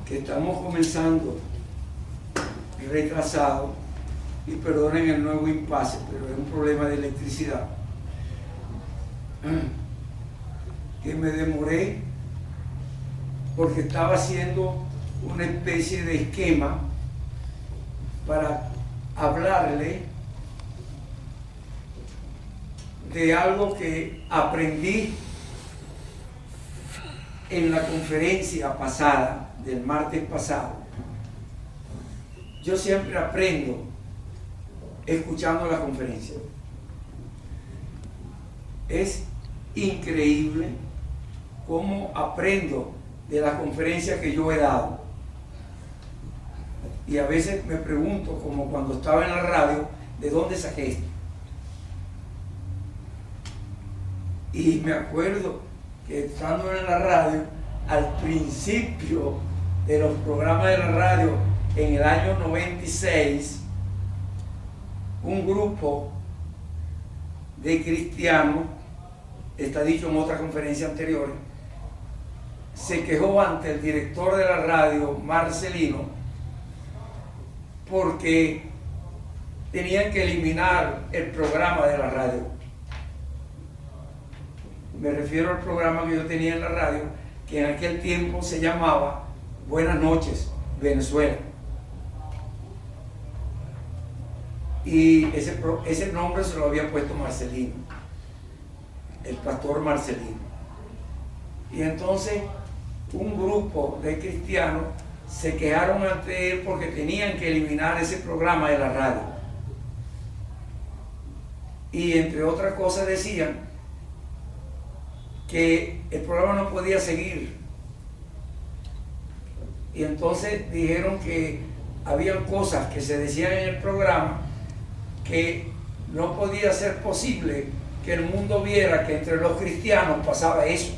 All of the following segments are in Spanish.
que estamos comenzando retrasado, y perdonen el nuevo impasse, pero es un problema de electricidad, que me demoré porque estaba haciendo una especie de esquema para hablarle de algo que aprendí en la conferencia pasada, del martes pasado. Yo siempre aprendo escuchando la conferencia. Es increíble cómo aprendo de la conferencia que yo he dado. Y a veces me pregunto, como cuando estaba en la radio, ¿de dónde saqué esto? Y me acuerdo que estando en la radio, al principio de los programas de la radio, en el año 96, un grupo de cristianos, está dicho en otra conferencia anterior, se quejó ante el director de la radio, Marcelino, porque tenían que eliminar el programa de la radio. Me refiero al programa que yo tenía en la radio, que en aquel tiempo se llamaba Buenas noches, Venezuela. Y ese nombre se lo había puesto Marcelino, el pastor Marcelino. Y entonces un grupo de cristianos se quejaron ante él porque tenían que eliminar ese programa de la radio. Y entre otras cosas decían que el programa no podía seguir. Y entonces dijeron que habían cosas que se decían en el programa que no podía ser posible que el mundo viera que entre los cristianos pasaba eso.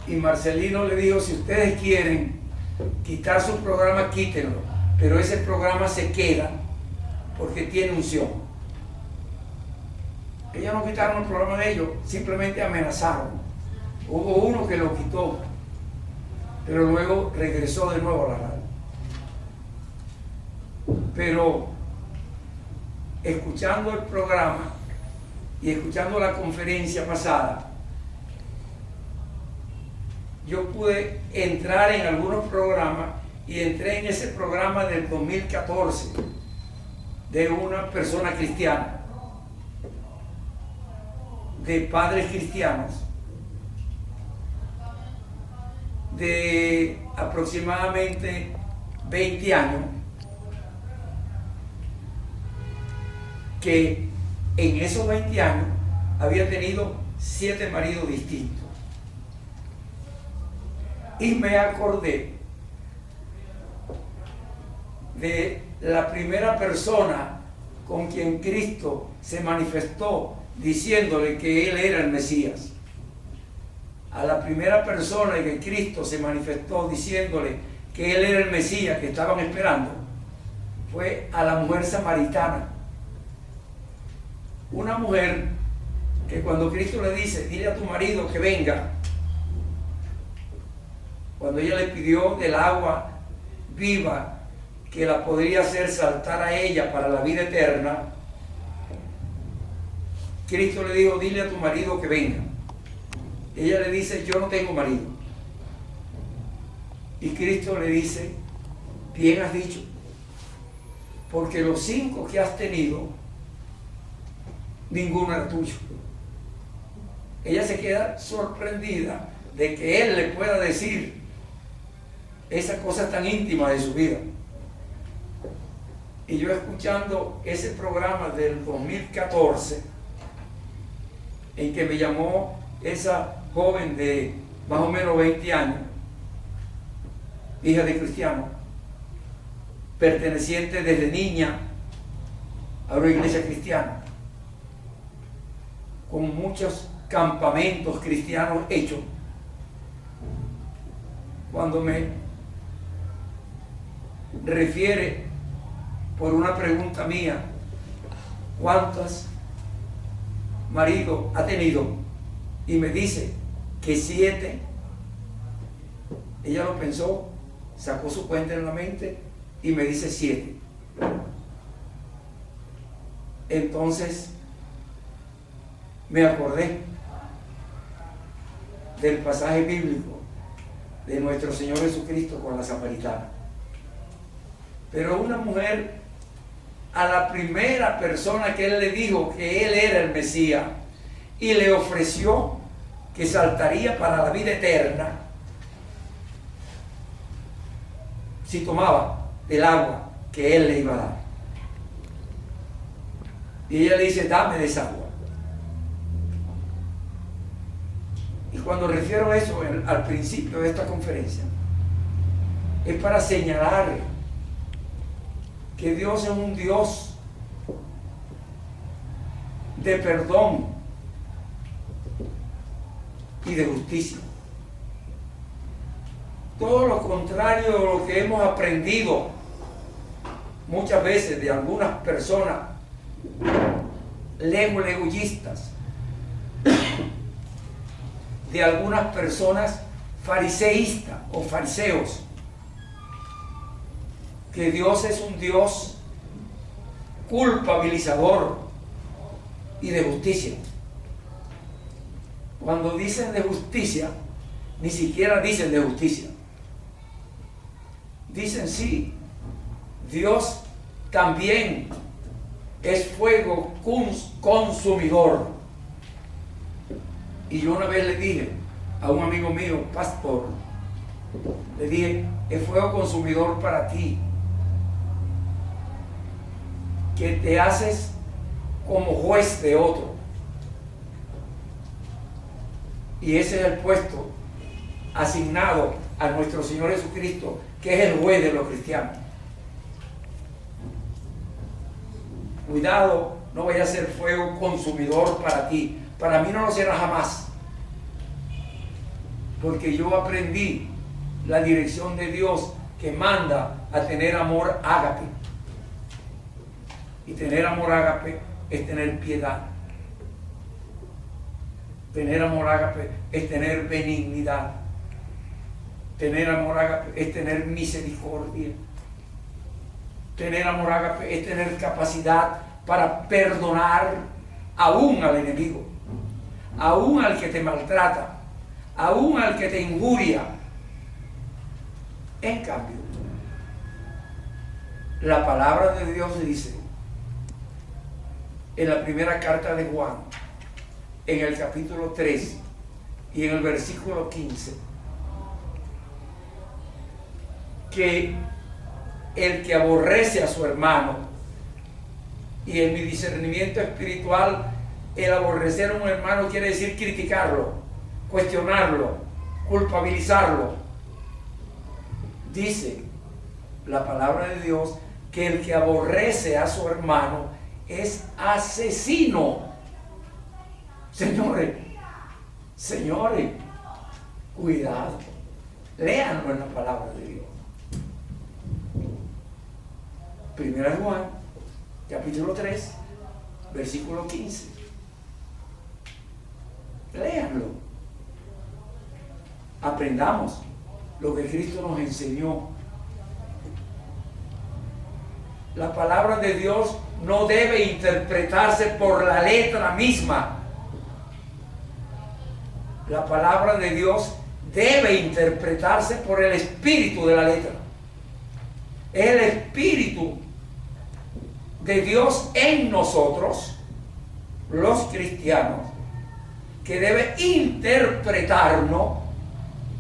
Y Marcelino le dijo, si ustedes quieren quitar su programa, quítenlo, pero ese programa se queda porque tiene unción. Ellos no quitaron el programa de ellos, simplemente amenazaron. Hubo uno que lo quitó, pero luego regresó de nuevo a la radio. Pero escuchando el programa y escuchando la conferencia pasada, yo pude entrar en algunos programas y entré en ese programa del 2014 de una persona cristiana, de padres cristianos, de aproximadamente 20 años, que en esos 20 años había tenido 7 maridos distintos. Y me acordé de la primera persona con quien Cristo se manifestó diciéndole que Él era el Mesías. A la primera persona en que Cristo se manifestó diciéndole que Él era el Mesías que estaban esperando fue a la mujer samaritana. Una mujer que cuando Cristo le dice, dile a tu marido que venga, cuando ella le pidió del agua viva que la podría hacer saltar a ella para la vida eterna, Cristo le dijo, dile a tu marido que venga. Ella le dice, yo no tengo marido. Y Cristo le dice, bien has dicho, porque los 5 que has tenido, ninguno era tuyo. Ella se queda sorprendida de que Él le pueda decir esas cosas tan íntimas de su vida. Y yo escuchando ese programa del 2014, en que me llamó esa joven de más o menos 20 años, hija de cristiano, perteneciente desde niña a una iglesia cristiana, con muchos campamentos cristianos hechos. Cuando me refiere por una pregunta mía, ¿cuántos maridos ha tenido? Y me dice que 7, Ella lo pensó, sacó su cuenta en la mente y me dice 7. Entonces me acordé del pasaje bíblico de nuestro Señor Jesucristo con la samaritana. Pero una mujer, a la primera persona que él le dijo que él era el Mesías y le ofreció que saltaría para la vida eterna si tomaba el agua que él le iba a dar. Y ella le dice, dame de esa agua. Y cuando refiero eso al principio de esta conferencia, es para señalar que Dios es un Dios de perdón y de justicia. Todo lo contrario de lo que hemos aprendido muchas veces de algunas personas legullistas, de algunas personas fariseístas o fariseos, que Dios es un Dios culpabilizador y de justicia. Cuando dicen de justicia, ni siquiera dicen de justicia. Dicen sí, Dios también es fuego consumidor. Y yo una vez le dije a un amigo mío, pastor, le dije, es fuego consumidor para ti, que te haces como juez de otro. Y ese es el puesto asignado a nuestro Señor Jesucristo, que es el juez de los cristianos. Cuidado, no vaya a ser fuego consumidor para ti. Para mí no lo será jamás. Porque yo aprendí la dirección de Dios que manda a tener amor ágape. Y tener amor ágape es tener piedad. Tener amor ágape es tener benignidad. Tener amor ágape es tener misericordia. Tener amor ágape es tener capacidad para perdonar aún al enemigo, aún al que te maltrata, aún al que te injuria. En cambio, la palabra de Dios dice en la primera carta de Juan, en el capítulo 3 y en el versículo 15, que el que aborrece a su hermano, y en mi discernimiento espiritual, el aborrecer a un hermano quiere decir criticarlo, cuestionarlo, culpabilizarlo. Dice la palabra de Dios que el que aborrece a su hermano es asesino. Señores, cuidado, léanlo en la palabra de Dios. Primera de Juan, capítulo 3, versículo 15. Léanlo. Aprendamos lo que Cristo nos enseñó. La palabra de Dios no debe interpretarse por la letra misma. La palabra de Dios debe interpretarse por el espíritu de la letra. El espíritu de Dios en nosotros, los cristianos, que debe interpretarnos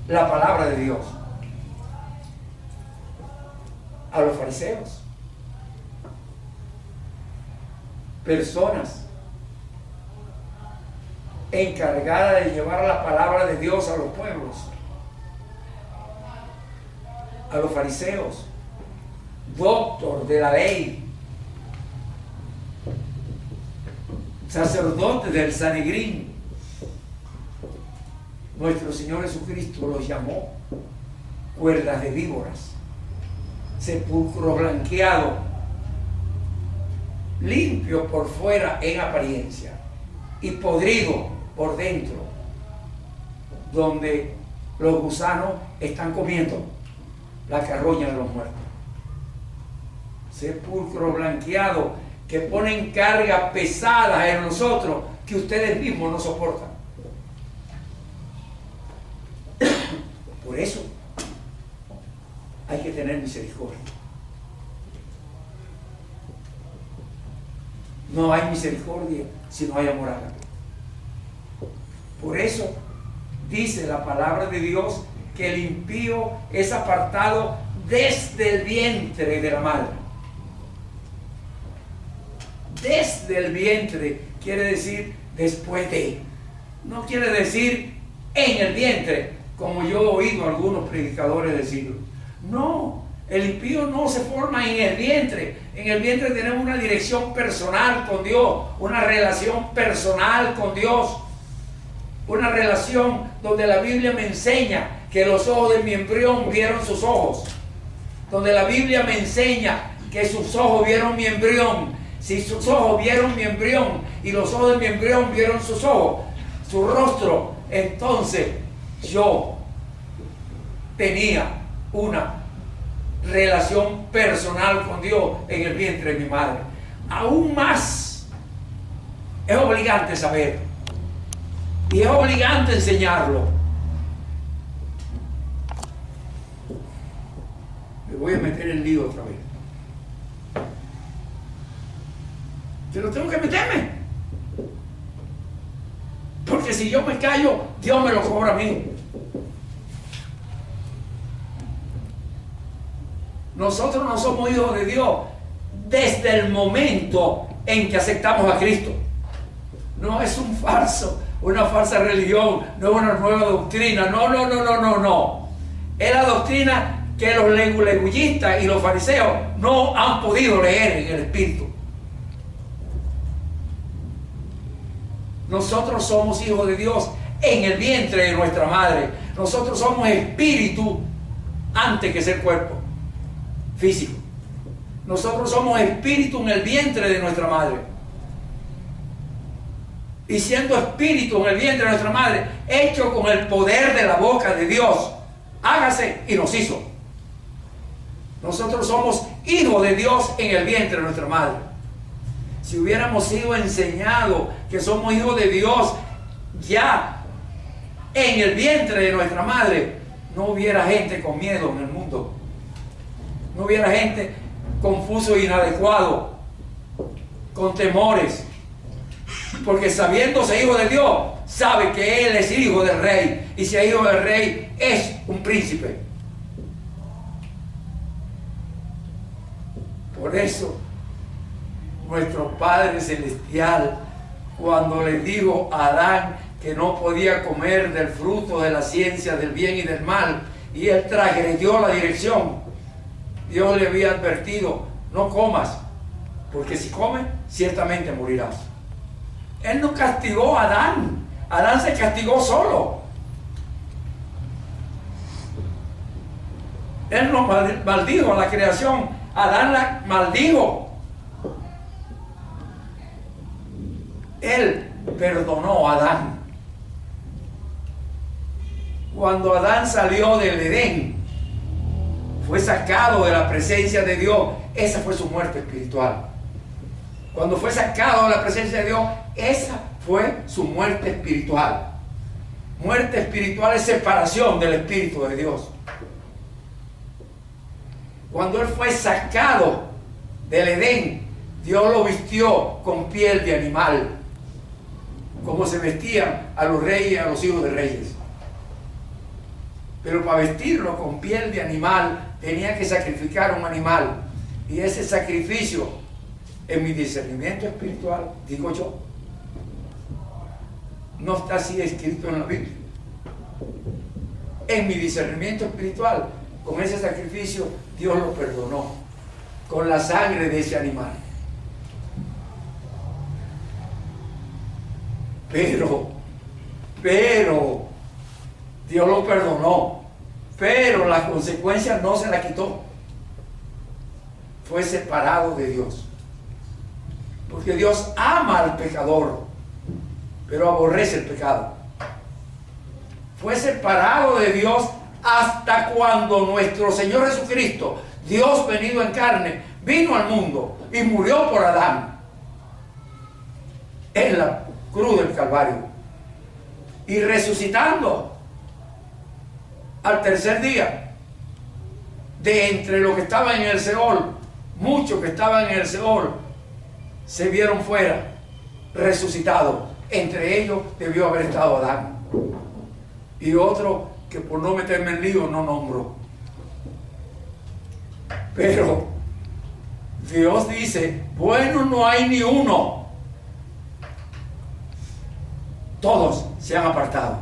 la palabra de Dios. A los fariseos, personas encargadas de llevar la palabra de Dios a los pueblos, a los fariseos, doctor de la ley, sacerdotes del Sanedrín. Nuestro Señor Jesucristo los llamó cuerdas de víboras, sepulcro blanqueado, limpio por fuera en apariencia y podrido por dentro, donde los gusanos están comiendo la carroña de los muertos. Sepulcro blanqueado que ponen cargas pesadas en nosotros que ustedes mismos no soportan. Por eso hay que tener misericordia. No hay misericordia si no hay amor ágape. Por eso dice la palabra de Dios que el impío es apartado desde el vientre de la madre. Desde el vientre quiere decir después de. No quiere decir en el vientre, como yo he oído a algunos predicadores decirlo. No, el impío no se forma en el vientre. En el vientre tenemos una dirección personal con Dios, una relación personal con Dios. Una relación donde la Biblia me enseña que los ojos de mi embrión vieron sus ojos. Donde la Biblia me enseña que sus ojos vieron mi embrión. Si sus ojos vieron mi embrión y los ojos de mi embrión vieron sus ojos, su rostro, entonces yo tenía una relación personal con Dios en el vientre de mi madre. Aún más es obligante saber y es obligante enseñarlo. Me voy a meter en lío otra vez. Pero tengo que meterme, porque si yo me callo, Dios me lo cobra a mí. Nosotros no somos hijos de Dios desde el momento en que aceptamos a Cristo. No es un falso, una falsa religión, no es una nueva doctrina. No. Es la doctrina que los leguleyistas y los fariseos no han podido leer en el Espíritu. Nosotros somos hijos de Dios en el vientre de nuestra madre. Nosotros somos espíritu antes que ser cuerpo físico. Nosotros somos espíritu en el vientre de nuestra madre. Y siendo espíritu en el vientre de nuestra madre, hecho con el poder de la boca de Dios, hágase y nos hizo. Nosotros somos hijos de Dios en el vientre de nuestra madre. Si hubiéramos sido enseñados que somos hijos de Dios ya en el vientre de nuestra madre, no hubiera gente con miedo en el mundo. No hubiera gente confuso e inadecuado, con temores. Porque sabiéndose hijo de Dios, sabe que Él es hijo del rey. Y si es hijo del rey, es un príncipe. Por eso, nuestro Padre Celestial, cuando le dijo a Adán que no podía comer del fruto de la ciencia del bien y del mal, y él transgredió la dirección, Dios le había advertido: no comas, porque si comes, ciertamente morirás. Él no castigó a Adán. Adán se castigó solo. Él no maldijo a la creación. Adán la maldijo. Él perdonó a Adán. Cuando Adán salió del Edén, fue sacado de la presencia de Dios. Esa fue su muerte espiritual. Cuando fue sacado de la presencia de Dios, esa fue su muerte espiritual. Muerte espiritual es separación del Espíritu de Dios. Cuando él fue sacado del Edén, Dios lo vistió con piel de animal, como se vestían a los reyes y a los hijos de reyes. Pero para vestirlo con piel de animal, tenía que sacrificar un animal. Y ese sacrificio, en mi discernimiento espiritual, digo yo, no está así escrito en la Biblia. En mi discernimiento espiritual, con ese sacrificio, Dios lo perdonó con la sangre de ese animal. Pero Dios lo perdonó, pero las consecuencias no se las quitó. Fue separado de Dios. Porque Dios ama al pecador, pero aborrece el pecado. fue separado de Dios hasta cuando nuestro Señor Jesucristo, Dios venido en carne, vino al mundo y murió por Adán en la cruz del Calvario, y resucitando al tercer día de entre los que estaban en el Seol. Muchos que estaban en el Seol se vieron fuera, resucitados. Entre ellos debió haber estado Adán, y otro que por no meterme en lío no nombro. Pero Dios dice: bueno, no hay ni uno. Todos se han apartado.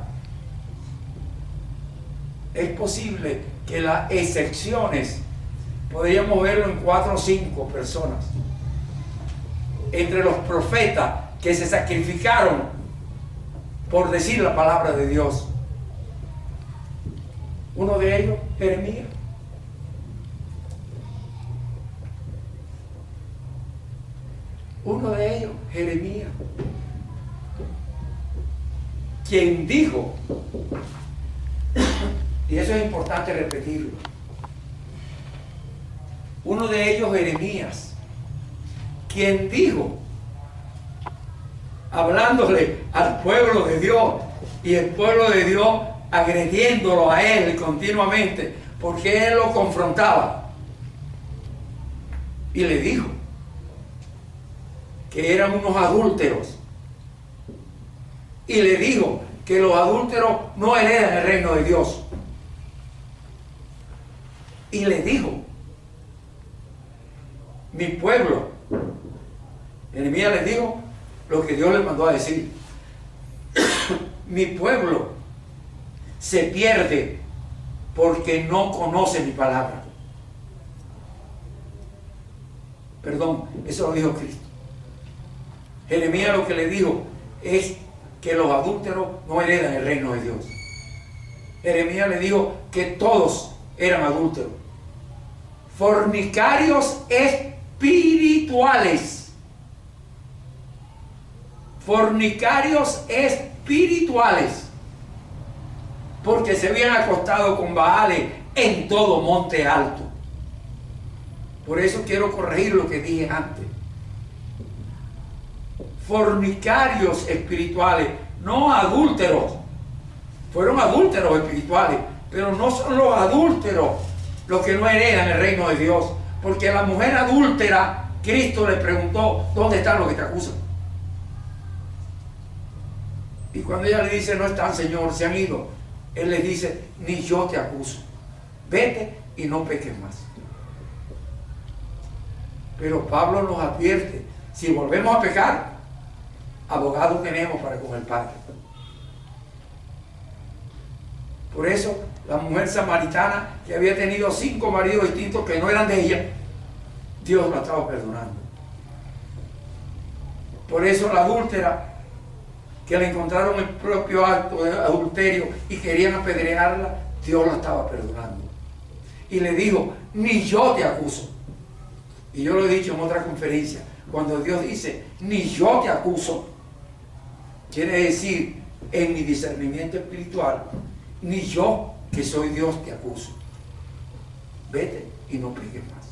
Es posible que las excepciones, podríamos verlo en 4 o 5 personas, entre los profetas que se sacrificaron por decir la palabra de Dios. Uno de ellos, Jeremías. Uno de ellos, Jeremías, quien dijo, y eso es importante repetirlo, uno de ellos, Jeremías, quien dijo, hablándole al pueblo de Dios, y el pueblo de Dios agrediéndolo a él continuamente, porque él lo confrontaba, y le dijo que eran unos adúlteros, y le dijo que los adúlteros no heredan el reino de Dios, y le dijo: mi pueblo, Jeremías les dijo lo que Dios les mandó a decir: mi pueblo se pierde porque no conoce mi palabra. Perdón, eso lo dijo Cristo. Jeremías lo que le dijo es que los adúlteros no heredan el reino de Dios. Jeremías le dijo que todos eran adúlteros, fornicarios espirituales, fornicarios espirituales, porque se habían acostado con Baales en todo monte alto. Por eso quiero corregir lo que dije antes. Fornicarios espirituales, no adúlteros. Fueron adúlteros espirituales, pero no son los adúlteros los que no heredan el reino de Dios. Porque a la mujer adúltera, Cristo le preguntó: ¿dónde están los que te acusan? Y cuando ella le dice: no están, Señor, se han ido, Él le dice: ni yo te acuso, vete y no peques más. Pero Pablo nos advierte: si volvemos a pecar, abogado tenemos para con el Padre. Por eso la mujer samaritana, que había tenido 5 maridos distintos que no eran de ella, Dios la estaba perdonando. Por eso la adúltera, que le encontraron el propio acto de adulterio y querían apedrearla, Dios la estaba perdonando. Y le dijo: ni yo te acuso. Y yo lo he dicho en otra conferencia, cuando Dios dice: ni yo te acuso, quiere decir, en mi discernimiento espiritual, ni yo, que soy Dios, te acuso. Vete y no peques más.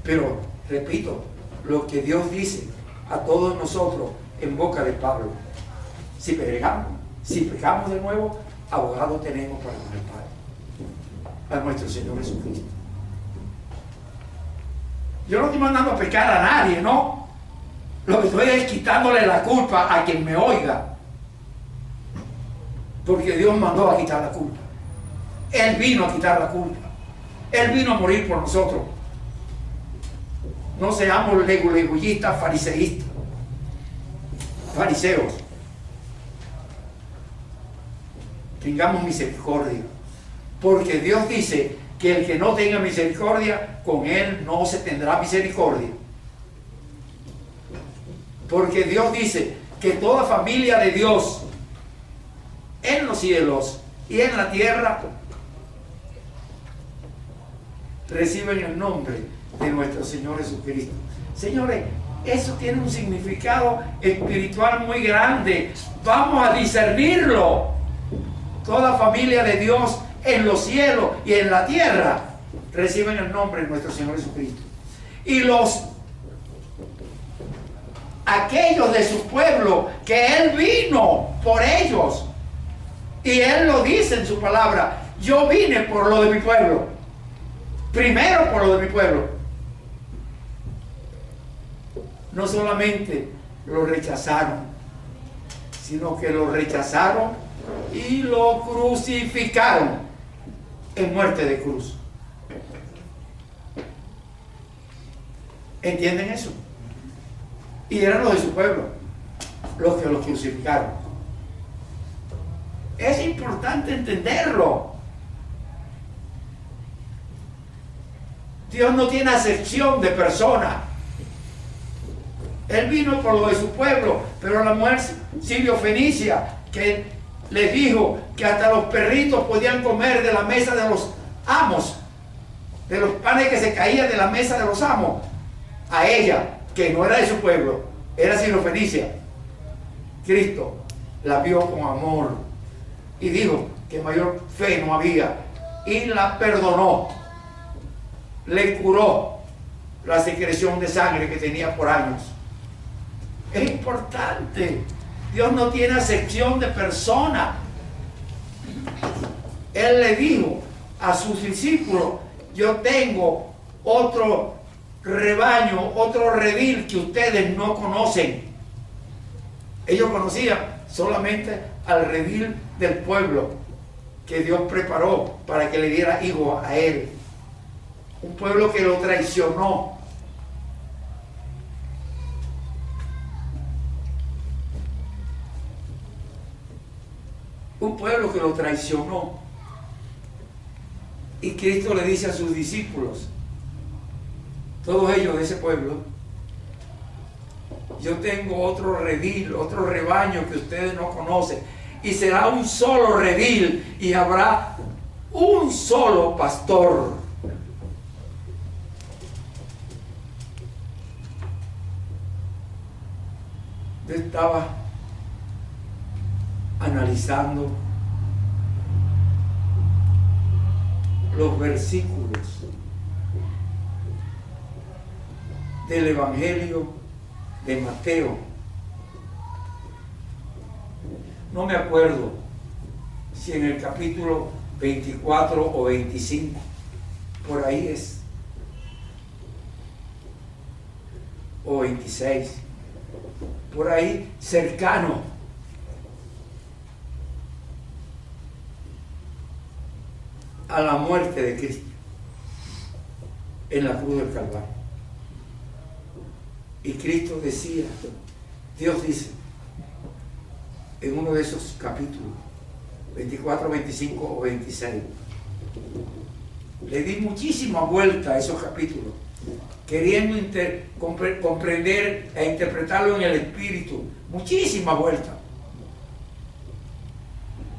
Pero, repito, lo que Dios dice a todos nosotros en boca de Pablo: si pecamos de nuevo, abogado tenemos para con el Padre, a nuestro Señor Jesucristo. Yo no estoy mandando a pecar a nadie, no. Lo que estoy es quitándole la culpa a quien me oiga, porque Dios mandó a quitar la culpa. Él vino a quitar la culpa. Él vino a morir por nosotros. No seamos legullistas, fariseístas, fariseos. Tengamos misericordia, porque Dios dice que el que no tenga misericordia, con él no se tendrá misericordia. Porque Dios dice que toda familia de Dios en los cielos y en la tierra reciben el nombre de nuestro Señor Jesucristo. Señores, Eso tiene un significado espiritual muy grande. Vamos a discernirlo. Toda familia de Dios en los cielos y en la tierra reciben el nombre de nuestro Señor Jesucristo. Y aquellos de su pueblo, que Él vino por ellos. Y Él lo dice en su palabra: yo vine por lo de mi pueblo. Primero por lo de mi pueblo. No solamente lo rechazaron, sino que lo rechazaron y lo crucificaron en muerte de cruz. ¿Entienden eso? Y eran los de su pueblo los que los crucificaron. Es importante entenderlo. Dios no tiene acepción de personas. Él vino por lo de su pueblo, pero la mujer sirio-fenicia, que les dijo que hasta los perritos podían comer de la mesa de los amos, de los panes que se caían de la mesa de los amos, a ella, que no era de su pueblo, era sirio-fenicia, Cristo la vio con amor y dijo que mayor fe no había, y la perdonó, le curó la secreción de sangre que tenía por años. Es importante. Dios no tiene acepción de persona. Él le dijo a sus discípulos: yo tengo otro rebaño, otro redil que ustedes no conocen. Ellos conocían solamente al redil del pueblo que Dios preparó para que le diera hijos a él. Un pueblo que lo traicionó. Un pueblo que lo traicionó. Y Cristo le dice a sus discípulos, todos ellos de ese pueblo: yo tengo otro redil, otro rebaño que ustedes no conocen, y será un solo redil y habrá un solo pastor. Yo estaba analizando los versículos del Evangelio de Mateo. No me acuerdo si en el capítulo 24 o 25, por ahí es, o 26, por ahí cercano. A la muerte de Cristo en la cruz del Calvario. Y Cristo decía, Dios dice en uno de esos capítulos 24, 25 o 26, le di muchísima vuelta a esos capítulos, queriendo comprender e interpretarlo en el espíritu, muchísima vuelta,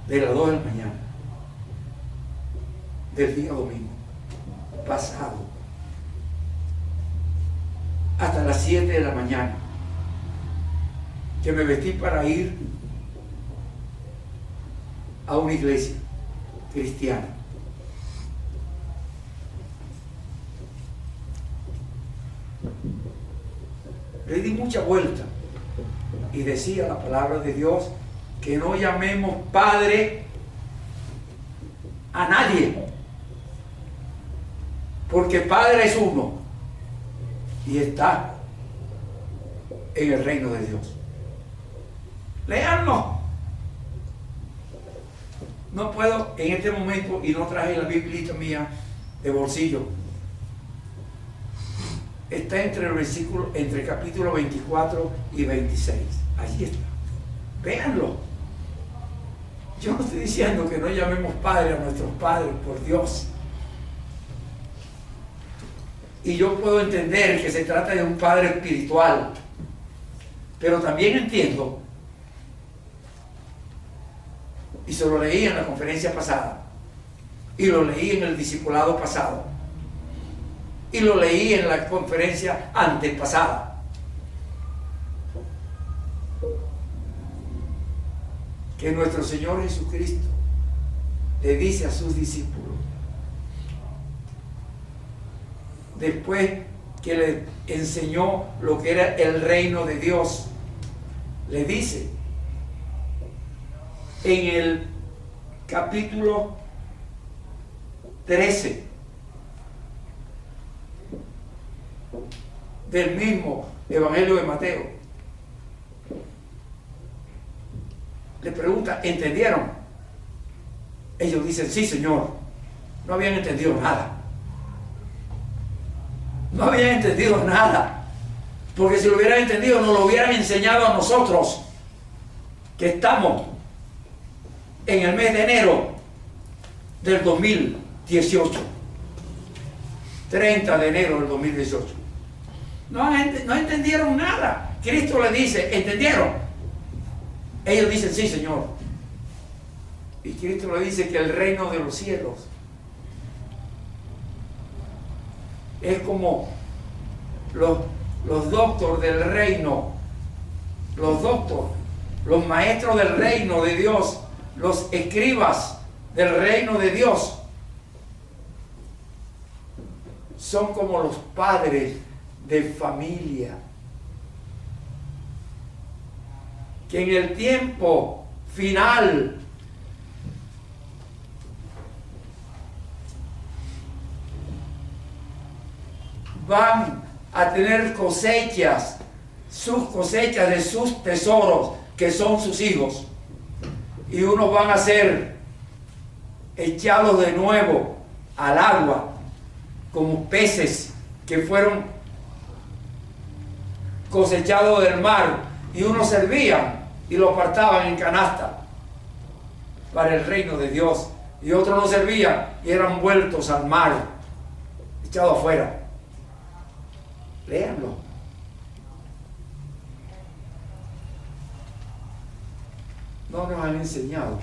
de las 2 de la mañana del día domingo pasado hasta las 7 de la mañana, que me vestí para ir a una iglesia cristiana. Le di mucha vuelta y decía la palabra de Dios que no llamemos Padre a nadie, porque Padre es uno y está en el reino de Dios. Léanlo. No puedo en este momento, y no traje la biblita mía de bolsillo. Está entre el versículo, entre el capítulo 24 y 26. Allí está. Véanlo. Yo no estoy diciendo que no llamemos Padre a nuestros padres, por Dios. Y yo puedo entender que se trata de un padre espiritual, pero también entiendo, y se lo leí en la conferencia pasada, y lo leí en el discipulado pasado, y lo leí en la conferencia antepasada, que nuestro Señor Jesucristo le dice a sus discípulos, después que le enseñó lo que era el reino de Dios, le dice en el capítulo 13 del mismo Evangelio de Mateo, le pregunta, ¿entendieron? Ellos dicen, sí, Señor. No habían entendido nada. No habían entendido nada. Porque si lo hubieran entendido, nos lo hubieran enseñado a nosotros, que estamos en el mes de enero del 2018. 30 de enero del 2018. No entendieron nada. Cristo le dice, ¿entendieron? Ellos dicen, sí, Señor. Y Cristo le dice que el reino de los cielos es como los doctores del reino, los maestros del reino de Dios, los escribas del reino de Dios, son como los padres de familia, que en el tiempo final van a tener cosechas, sus cosechas de sus tesoros, que son sus hijos, y unos van a ser echados de nuevo al agua como peces que fueron cosechados del mar, y unos servían y lo apartaban en canasta para el reino de Dios, y otros no servían y eran vueltos al mar, echados afuera. Léanlo. No nos han enseñado.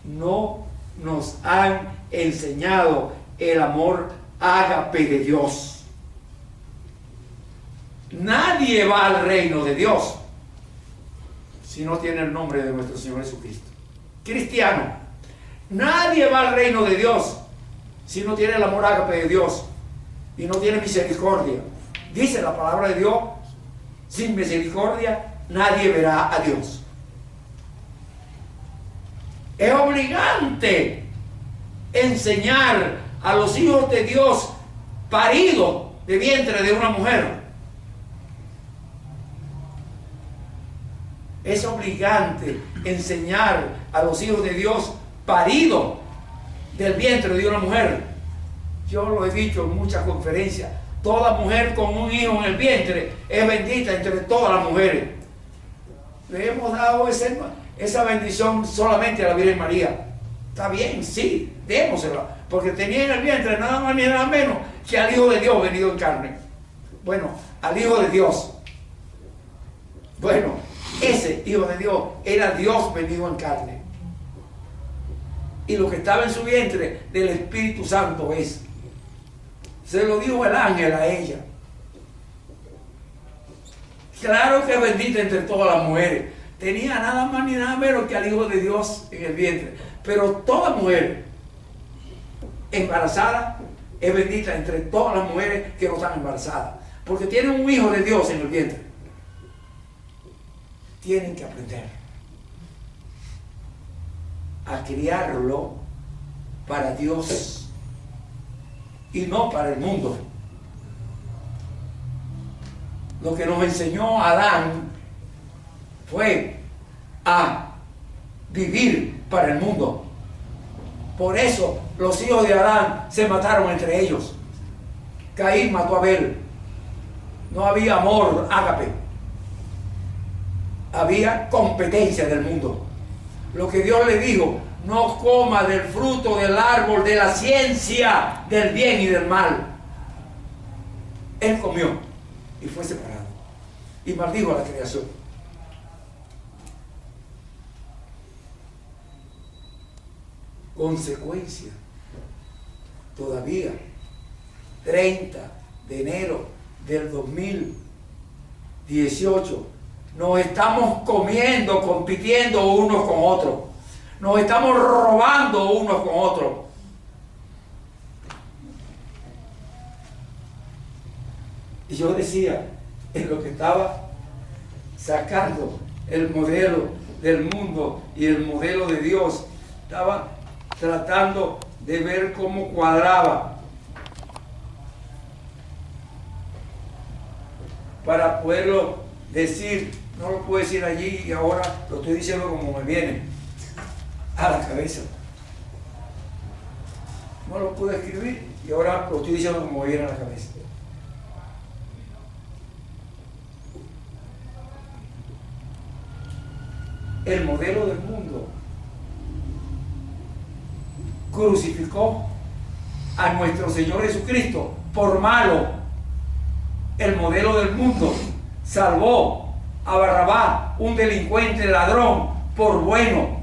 No nos han enseñado el amor ágape de Dios. Nadie va al reino de Dios si no tiene el nombre de nuestro Señor Jesucristo. Cristiano, nadie va al reino de Dios si no tiene el amor ágape de Dios y no tiene misericordia. Dice la palabra de Dios, sin misericordia nadie verá a Dios. Es obligante enseñar a los hijos de Dios paridos de vientre de una mujer. Es obligante enseñar a los hijos de Dios paridos del vientre de una mujer. Yo lo he dicho en muchas conferencias. Toda mujer con un hijo en el vientre es bendita entre todas las mujeres. Le hemos dado esa bendición solamente a la Virgen María. Está bien, sí, démosela, porque tenía en el vientre nada más ni nada menos que al Hijo de Dios venido en carne. Bueno, al Hijo de Dios. Bueno, ese Hijo de Dios era Dios venido en carne. Y lo que estaba en su vientre del Espíritu Santo es. Se lo dijo el ángel a ella. Claro que es bendita entre todas las mujeres. Tenía nada más ni nada menos que al Hijo de Dios en el vientre. Pero toda mujer embarazada es bendita entre todas las mujeres que no están embarazadas. Porque tienen un Hijo de Dios en el vientre. Tienen que aprender a criarlo para Dios y no para el mundo. Lo que nos enseñó Adán fue a vivir para el mundo. Por eso los hijos de Adán se mataron entre ellos. Caín mató a Abel. No había amor ágape. Había competencia del mundo. Lo que Dios le dijo, no coma del fruto del árbol de la ciencia del bien y del mal. Él comió y fue separado y maldijo a la creación. Consecuencia, todavía 30 de enero del 2018 nos estamos comiendo, compitiendo unos con otros. Nos estamos robando unos con otros. Y yo decía, en lo que estaba sacando el modelo del mundo y el modelo de Dios, estaba tratando de ver cómo cuadraba para poderlo decir. No lo puedo decir allí y ahora lo estoy diciendo como me viene a la cabeza. No lo pude escribir y ahora lo estoy diciendo como me viene a la cabeza. El modelo del mundo crucificó a nuestro Señor Jesucristo por malo. El modelo del mundo salvó a Barrabás, un delincuente ladrón, por bueno.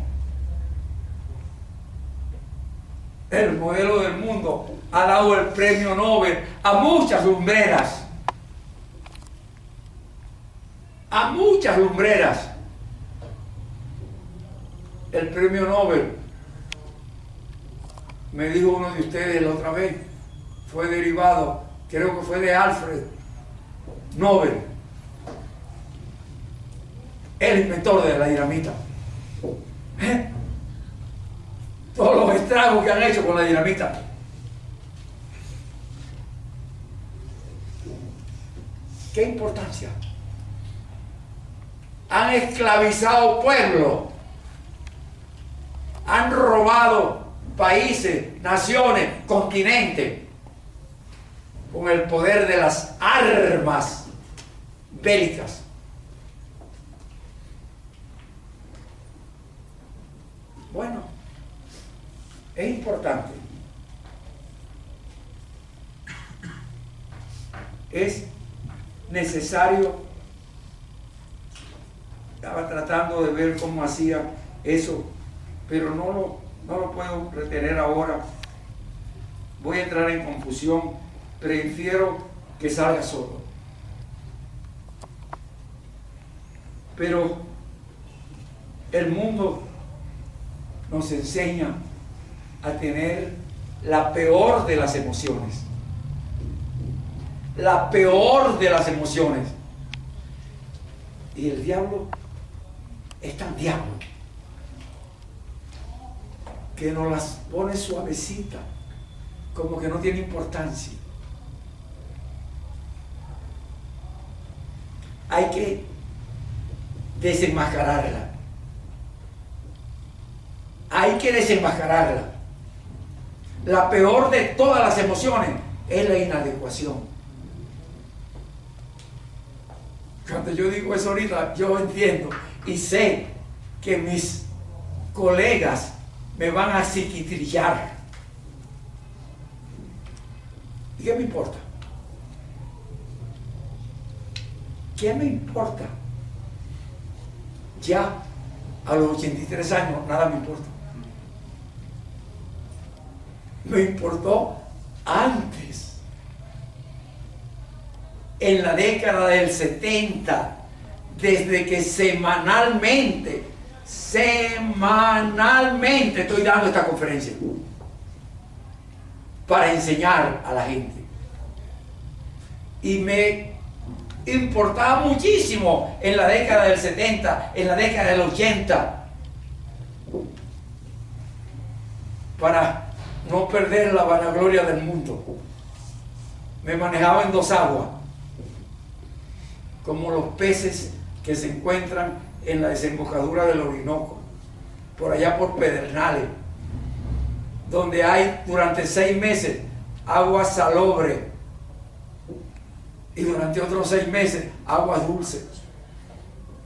El modelo del mundo ha dado el premio Nobel a muchas lumbreras. A muchas lumbreras. El premio Nobel, me dijo uno de ustedes la otra vez, fue derivado, creo que fue de Alfred Nobel, el inventor de la dinamita. Todos los estragos que han hecho con la dinamita. ¿Qué importancia? Han esclavizado pueblos, han robado países, naciones, continentes, con el poder de las armas bélicas. Bueno, es importante. Es necesario. Estaba tratando de ver cómo hacía eso, pero no lo puedo retener ahora. Voy a entrar en confusión. Prefiero que salga solo. Pero el mundo nos enseña a tener la peor de las emociones. La peor de las emociones. Y el diablo es tan diablo que nos las pone suavecita, como que no tiene importancia. Hay que desenmascararla. Hay que desenmascararla. La peor de todas las emociones es la inadecuación. Cuando yo digo eso ahorita, yo entiendo y sé que mis colegas me van a psiquitrillar. ¿Y qué me importa? ¿Qué me importa? Ya a los 83 años nada me importa. Me importó antes, en la década del 70, desde que semanalmente estoy dando esta conferencia para enseñar a la gente. Y me importaba muchísimo en la década del 70, en la década del 80, para no perder la vanagloria del mundo. Me manejaba en dos aguas, como los peces que se encuentran en la desembocadura del Orinoco, por allá por Pedernales, donde hay durante 6 meses agua salobre y durante otros 6 meses agua dulce,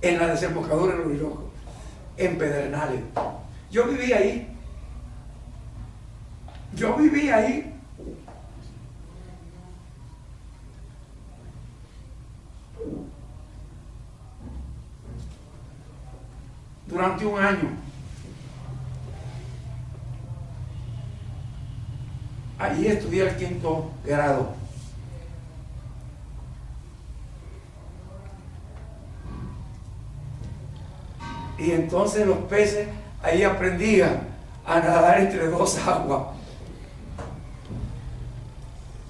en la desembocadura del Orinoco, en Pedernales. Yo viví ahí. Durante un año. Allí estudié el 5º grado. Y entonces los peces ahí aprendían a nadar entre dos aguas.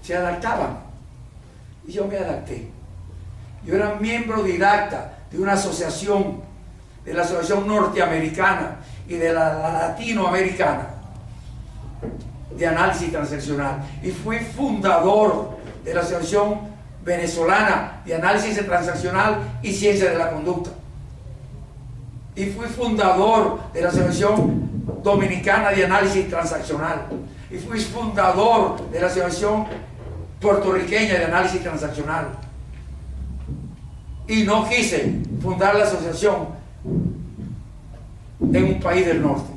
Se adaptaban. Y yo me adapté. Yo era miembro didacta de una asociación, de la Asociación Norteamericana y de la Latinoamericana de Análisis Transaccional. Y fui fundador de la Asociación Venezolana de Análisis Transaccional y Ciencia de la Conducta. Y fui fundador de la Asociación Dominicana de Análisis Transaccional. Y fui fundador de la Asociación Puertorriqueña de Análisis Transaccional. Y no quise fundar la asociación en un país del norte,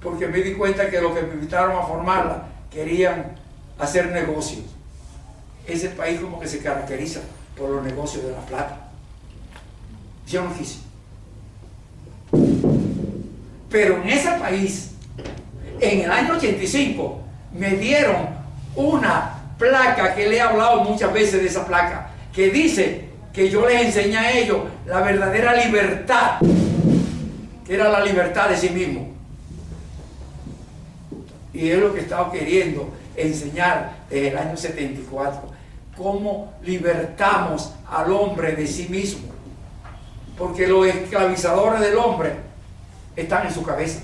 porque me di cuenta que los que me invitaron a formarla querían hacer negocios. Ese país como que se caracteriza por los negocios de la plata. Yo no quise. Pero en ese país, en el año 85, me dieron una placa que le he hablado muchas veces de esa placa, que dice que yo les enseñé a ellos la verdadera libertad, que era la libertad de sí mismo. Y es lo que he estado queriendo enseñar desde el año 74, cómo libertamos al hombre de sí mismo, porque los esclavizadores del hombre están en su cabeza.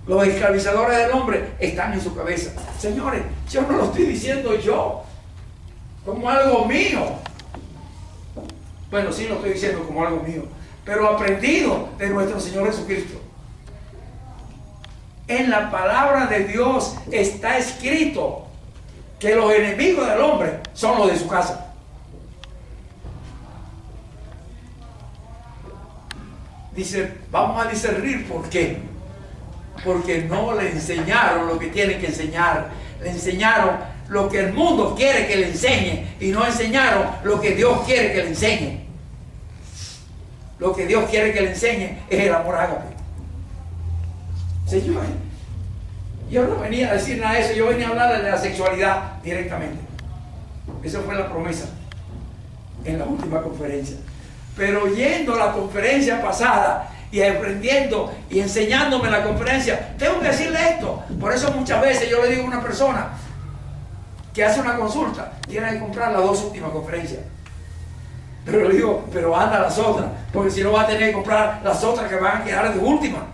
Los esclavizadores del hombre están en su cabeza. Señores, yo no lo estoy diciendo yo como algo mío. Bueno, sí lo estoy diciendo como algo mío, pero aprendido de nuestro Señor Jesucristo. En la palabra de Dios está escrito que los enemigos del hombre son los de su casa. Dice, vamos a discernir por qué. Porque no le enseñaron lo que tienen que enseñar. Le enseñaron lo que el mundo quiere que le enseñe y no enseñaron lo que Dios quiere que le enseñe. Lo que Dios quiere que le enseñe es el amor ágape. Señor, yo no venía a decir nada de eso, yo venía a hablar de la sexualidad directamente. Esa fue la promesa en la última conferencia. Pero yendo a la conferencia pasada y aprendiendo y enseñándome la conferencia, tengo que decirle esto. Por eso muchas veces yo le digo a una persona que hace una consulta, tiene que comprar las 2 últimas conferencias. Pero le digo, pero anda las otras, porque si no va a tener que comprar las otras que van a quedar de última.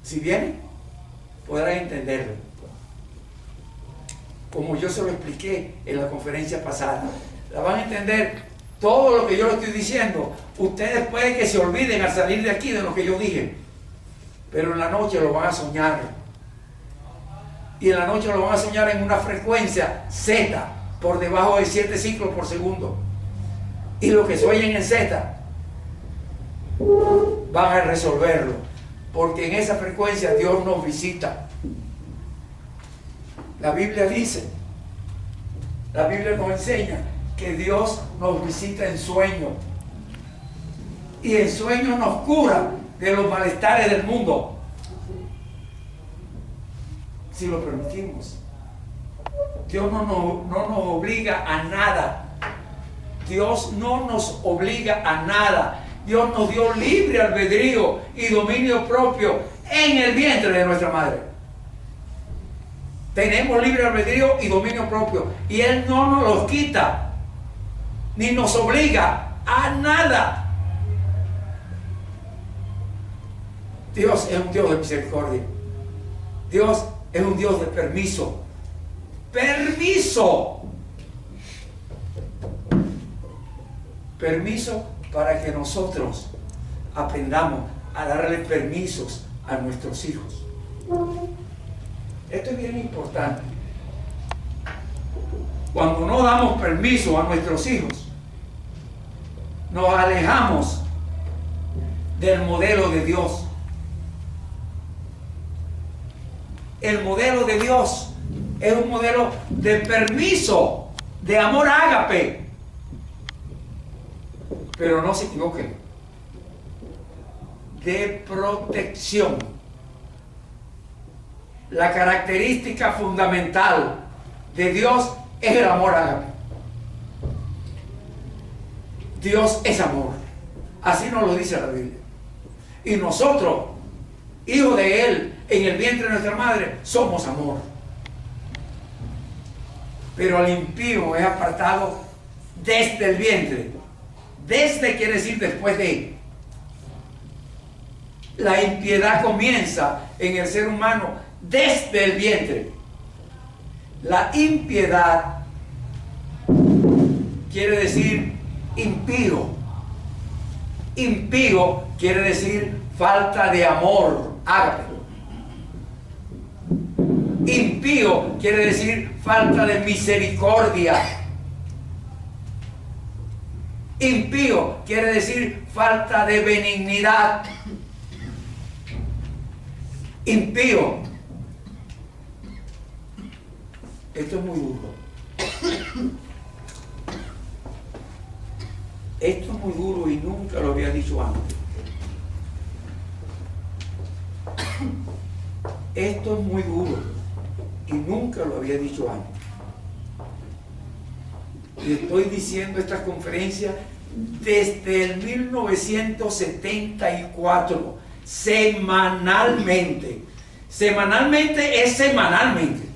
Si vienen, podrán entenderlo. Como yo se lo expliqué en la conferencia pasada. La van a entender todo lo que yo les estoy diciendo. Ustedes pueden que se olviden al salir de aquí de lo que yo dije. Pero en la noche lo van a soñar. Y en la noche lo van a soñar en una frecuencia Z, por debajo de 7 ciclos por segundo. Y lo que se oyen en Z, van a resolverlo. Porque en esa frecuencia Dios nos visita. La Biblia dice, la Biblia nos enseña que Dios nos visita en sueño. Y en sueño nos cura de los malestares del mundo. Si lo permitimos. Dios no nos obliga a nada. Dios no nos obliga a nada. Dios nos dio libre albedrío y dominio propio en el vientre de nuestra madre. Tenemos libre albedrío y dominio propio. Y Él no nos los quita, ni nos obliga a nada. Dios es un Dios de misericordia. Dios es un Dios de permiso. Permiso. Permiso para que nosotros aprendamos a darle permisos a nuestros hijos. Esto es bien importante. Cuando no damos permiso a nuestros hijos, nos alejamos del modelo de Dios. El modelo de Dios es un modelo de permiso, de amor ágape. Pero no se equivoquen, de protección. la característica fundamental de Dios es el amor ágape. Dios es amor. Así nos lo dice la Biblia. Y nosotros, hijos de Él, en el vientre de nuestra madre, somos amor. Pero al impío es apartado desde el vientre. Desde quiere decir después de. La impiedad comienza en el ser humano desde el vientre. La impiedad quiere decir impío. Impío quiere decir falta de amor, ágape. Impío quiere decir falta de misericordia. Impío quiere decir falta de benignidad. Impío. Esto es muy duro. Esto es muy duro y nunca lo había dicho antes. Esto es muy duro y nunca lo había dicho antes. Le estoy diciendo esta conferencia desde el 1974, semanalmente. Semanalmente es semanalmente.